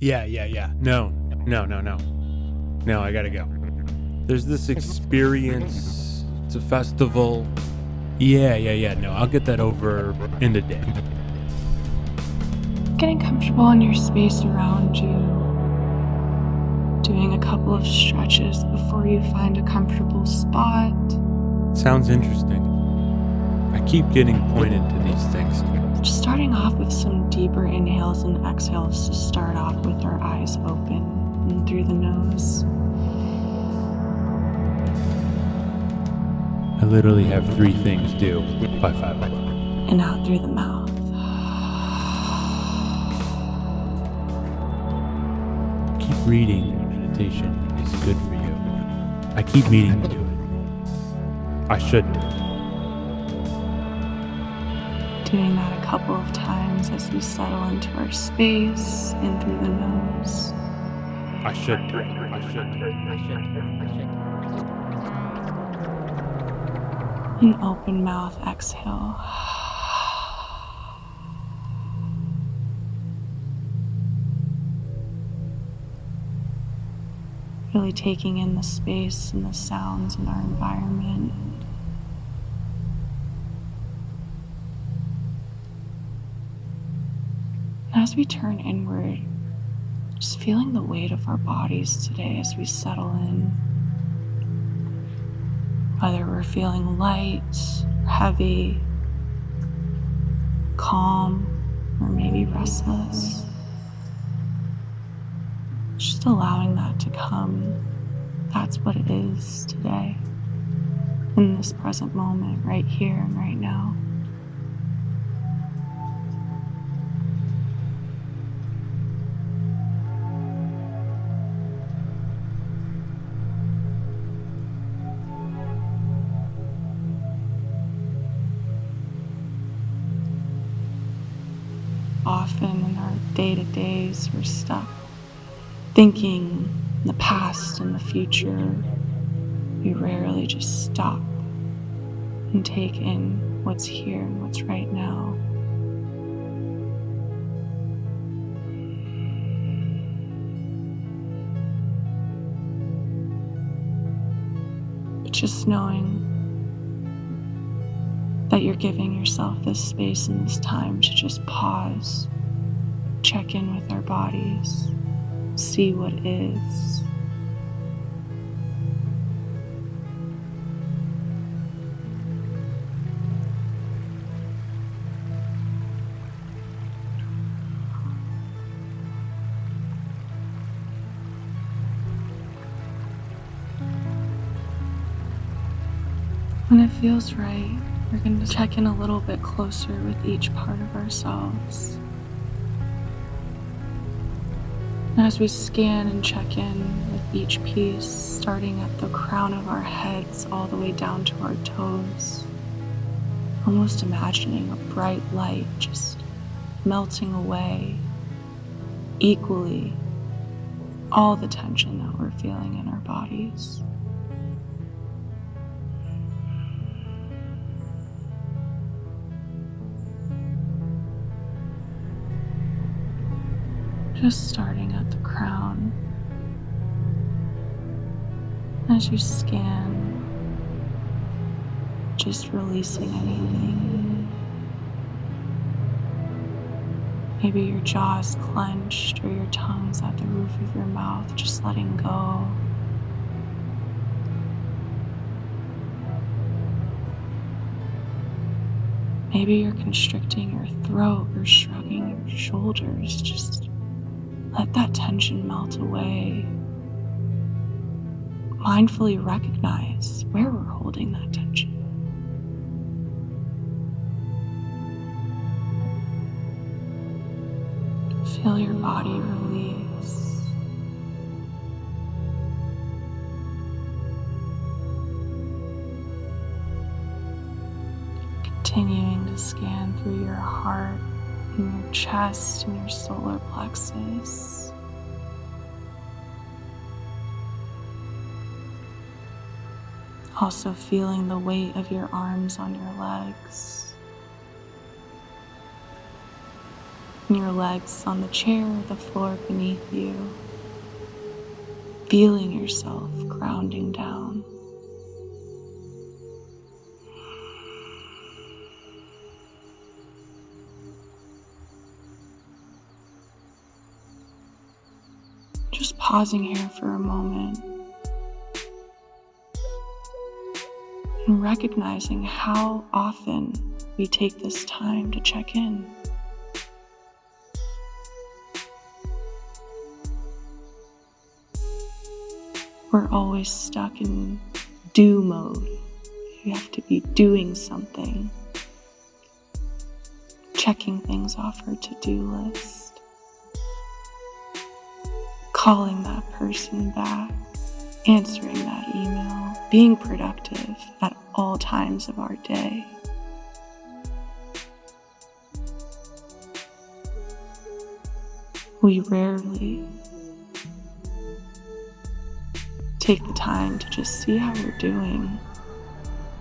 Yeah. No. No, I gotta go. There's this experience. It's a festival. Yeah. No, I'll get that over in a day. Getting comfortable in your space around you. Doing a couple of stretches before you find a comfortable spot. Sounds interesting. I keep getting pointed to these things. Just starting off with some deeper inhales and exhales to start off with our eyes open and through the nose. I literally have 3 things due by 5 o'clock. And out through the mouth. Keep reading that meditation is good for you. I keep meaning to do it. I should do it. Doing that a couple of times as we settle into our space in through the nose. I should do it. An open mouth exhale. Really taking in the space and the sounds in our environment. And as we turn inward, just feeling the weight of our bodies today as we settle in. Whether we're feeling light, heavy, calm, or maybe restless. Just allowing that to come. That's what it is today. In this present moment, right here and right now. Often in our day-to-days, we're stuck thinking in the past and the future. We rarely just stop and take in what's here and what's right now. But just knowing that you're giving yourself this space and this time to just pause, check in with our bodies, see what is. When it feels right, we're going to check in a little bit closer with each part of ourselves. And as we scan and check in with each piece, starting at the crown of our heads all the way down to our toes, almost imagining a bright light just melting away equally all the tension that we're feeling in our bodies. Just starting at the crown. As you scan, just releasing anything. Maybe your jaw's clenched or your tongue's at the roof of your mouth, just letting go. Maybe you're constricting your throat or shrugging your shoulders. Just let that tension melt away. Mindfully recognize where we're holding that tension. Feel your body release. Continuing to scan through your heart and your chest and your solar plexus. Also feeling the weight of your arms on your legs. and your legs on the chair or the floor beneath you, feeling yourself grounding down. Just pausing here for a moment and recognizing how often we take this time to check in. We're always stuck in do mode. You have to be doing something, checking things off our to-do list, calling that person back, answering that email, being productive at all times of our day. We rarely take the time to just see how we're doing,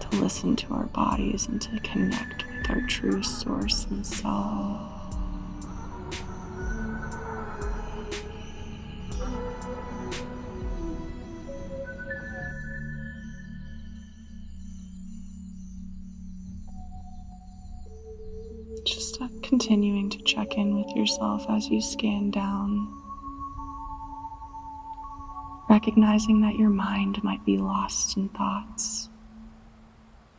to listen to our bodies and to connect with our true source and soul. Just continuing to check in with yourself as you scan down, recognizing that your mind might be lost in thoughts.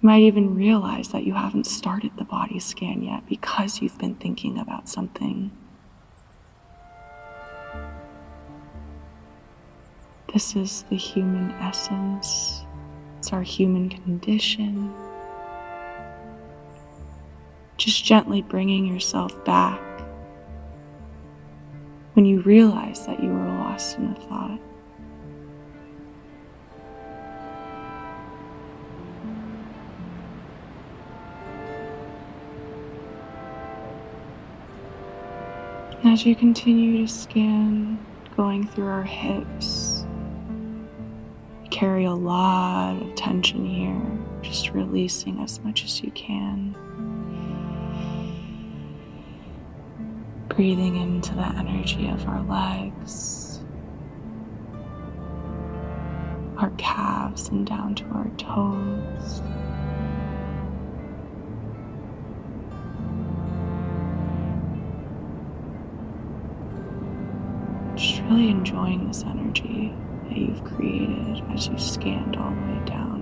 You might even realize that you haven't started the body scan yet because you've been thinking about something. This is the human essence. It's our human condition. Just gently bringing yourself back when you realize that you were lost in a thought. As you continue to scan, going through our hips, we carry a lot of tension here, just releasing as much as you can. Breathing into the energy of our legs, our calves, and down to our toes. Just really enjoying this energy that you've created as you scanned all the way down.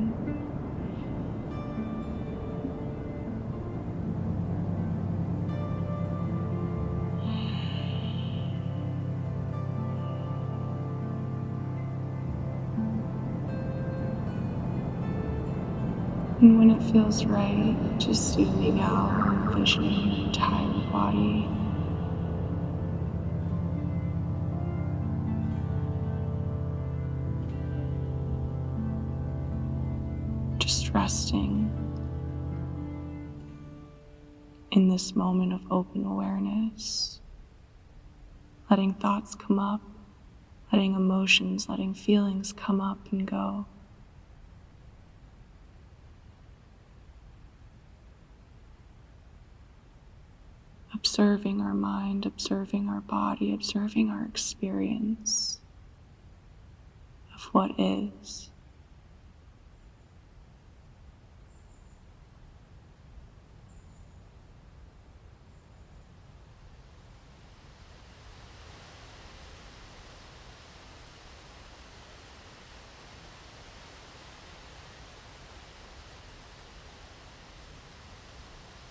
And when it feels right, just zooming out and envisioning your entire body. Just resting in this moment of open awareness, letting thoughts come up, letting emotions, letting feelings come up and go. Observing our mind, observing our body, observing our experience of what is.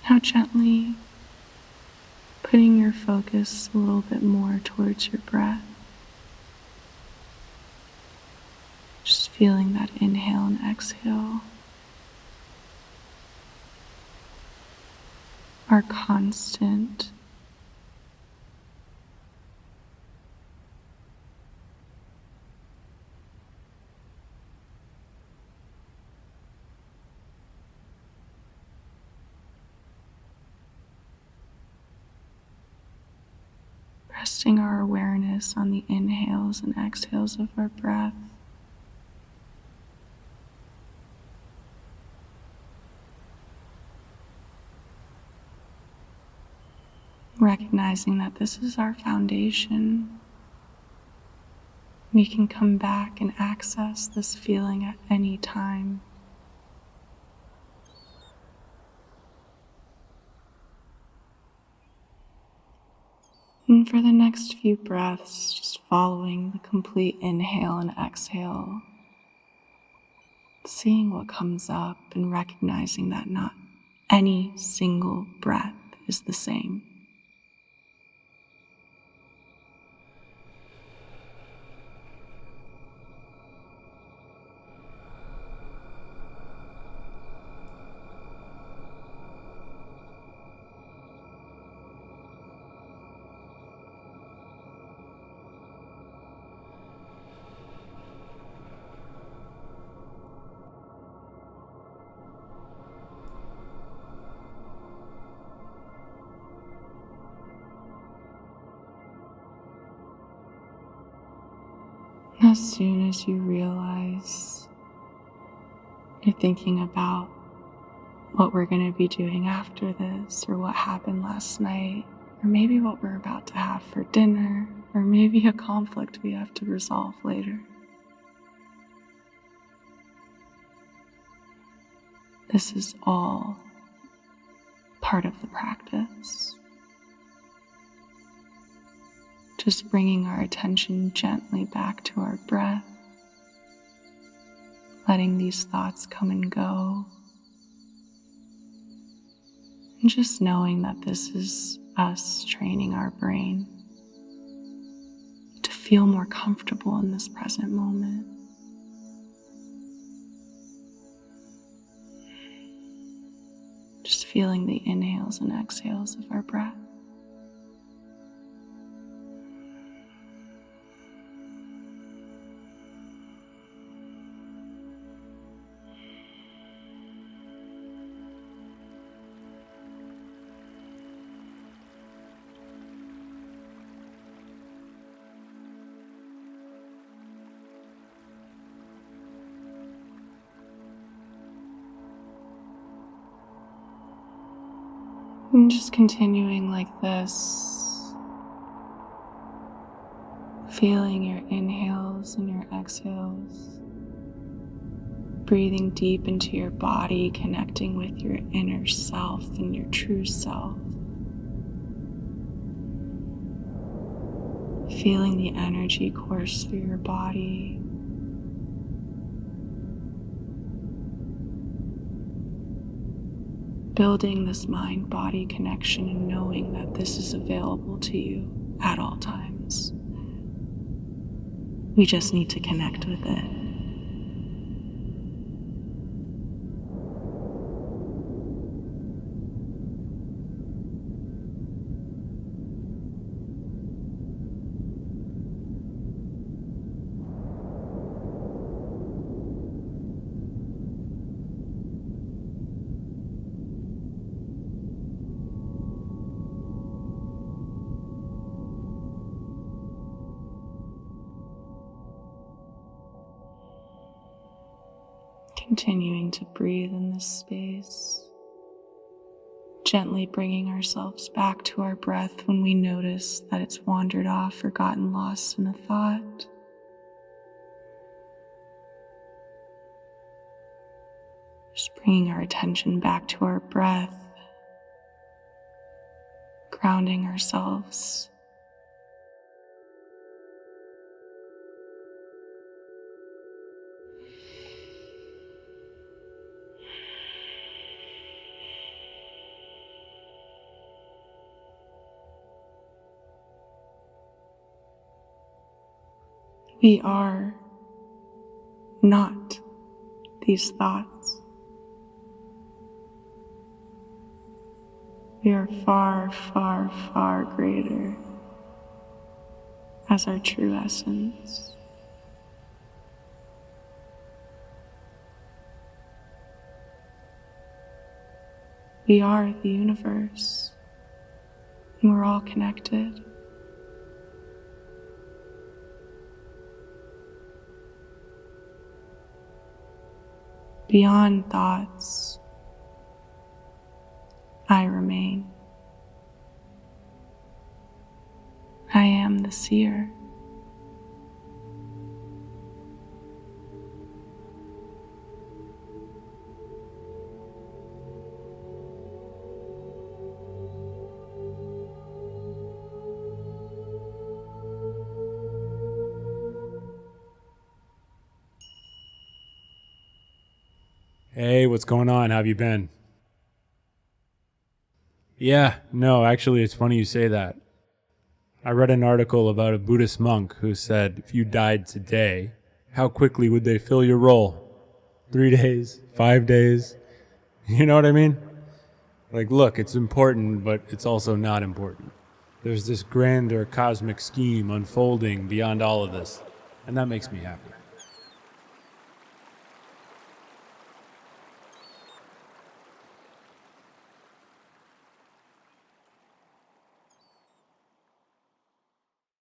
Now gently putting your focus a little bit more towards your breath. Just feeling that inhale and exhale. Our constant resting our awareness on the inhales and exhales of our breath. recognizing that this is our foundation. We can come back and access this feeling at any time. And for the next few breaths, just following the complete inhale and exhale, seeing what comes up and recognizing that not any single breath is the same. As soon as you realize you're thinking about what we're going to be doing after this, or what happened last night, or maybe what we're about to have for dinner, or maybe a conflict we have to resolve later, this is all part of the practice. Just bringing our attention gently back to our breath, letting these thoughts come and go, and just knowing that this is us training our brain to feel more comfortable in this present moment. Just feeling the inhales and exhales of our breath. And just continuing like this, feeling your inhales and your exhales, breathing deep into your body, connecting with your inner self and your true self, feeling the energy course through your body, building this mind-body connection and knowing that this is available to you at all times. We just need to connect with it. Continuing to breathe in this space, gently bringing ourselves back to our breath when we notice that it's wandered off or gotten lost in a thought. Just bringing our attention back to our breath, grounding ourselves. We are not these thoughts. We are far, far, far greater as our true essence. We are the universe, and we're all connected. Beyond thoughts, I remain. I am the seer. Hey, what's going on? How have you been? Yeah, no, actually, it's funny you say that. I read an article about a Buddhist monk who said if you died today, how quickly would they fill your role? 3 days? 5 days? You know what I mean? Like, look, it's important, but it's also not important. There's this grander cosmic scheme unfolding beyond all of this, and that makes me happy.